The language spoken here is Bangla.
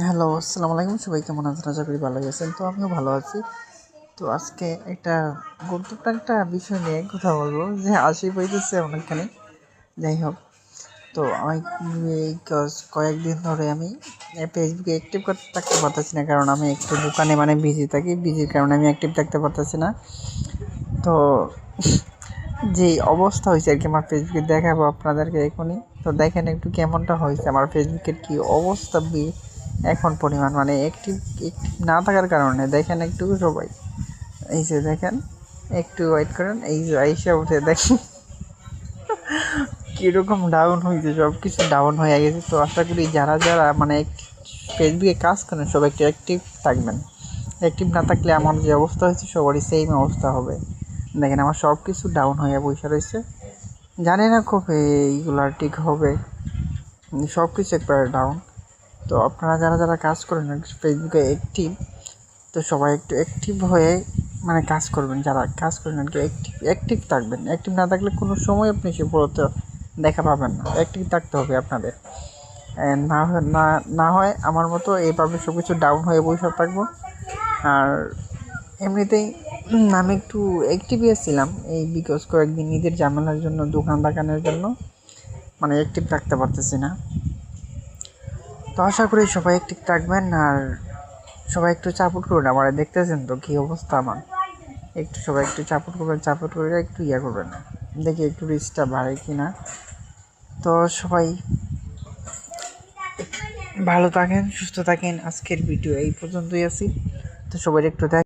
হ্যালো, আসসালামু আলাইকুম। সবাই কেমন আছেন? আশা করি ভালোই আছেন। তো আমিও ভালো আছি। তো আজকে একটা গুরুত্বপূর্ণ একটা বিষয় নিয়ে কথা বলবো যে হাসি পাইতেছে অনেকখানি। যাই হোক, তো আমি এই কয়েকদিন ধরে আমি ফেসবুকে অ্যাক্টিভ করতে থাকতে পারতেছি না, কারণ আমি একটু দোকানে বিজি থাকি। বিজির কারণে আমি অ্যাক্টিভ থাকতে পারতেছি না। তো যে অবস্থা হয়েছে আর কি আমার ফেসবুকে দেখাবো আপনাদেরকে এখনই। তো দেখেন একটু কেমনটা হয়েছে আমার ফেসবুকের কি অবস্থা এখন পরিমাণ অ্যাক্টিভ না থাকার কারণে। দেখেন একটু সবাই, এই যে দেখেন, একটু ওয়েট করেন, এই যে আইসা উঠে দেখেন কীরকম ডাউন হয়েছে, সব কিছু ডাউন হয়ে গেছে। তো আশা করি যারা যারা ফেসবুকে কাজ করেন সব একটু অ্যাক্টিভ থাকবেন। অ্যাক্টিভ না থাকলে আমার যে অবস্থা হয়েছে সবারই সেম অবস্থা হবে। দেখেন আমার সব কিছু ডাউন হয়ে বসে রয়েছে। জানি না কবে এইগুলো ঠিক হবে, সব কিছু একবারে ডাউন। তো আপনারা যারা যারা কাজ করেন ফেসবুকে অ্যাক্টিভ, তো সবাই একটু অ্যাক্টিভ হয়ে কাজ করবেন। যারা কাজ করেন আর কি অ্যাক্টিভ থাকবেন। অ্যাক্টিভ না থাকলে কোনো সময় আপনি সে বলতে দেখা পাবেন না। অ্যাক্টিভ থাকতে হবে আপনাদের। না হয় আমার মতো এইভাবে সব কিছু ডাউন হয়ে বসে থাকবো। আর এমনিতেই আমি একটু অ্যাক্টিভই ছিলাম এই বিকজ কয়েকদিন ঈদের ঝামেলার জন্য, দোকান দাকানের জন্য অ্যাক্টিভ থাকতে পারতেছি না। তো আশা করি সবাই অ্যাক্টিভ থাকবেন। আর সবাই একটু সাপোর্ট করুন আমার, দেখতেছেন তো কী অবস্থা আমার। একটু সবাই একটু সাপোর্ট করবেন, সাপোর্ট করে একটু করবেন, দেখি একটু রিচটা বাড়ে কি না। তো সবাই ভালো থাকেন, সুস্থ থাকেন। আজকের ভিডিও এই পর্যন্তই আছি। তো সবাই একটু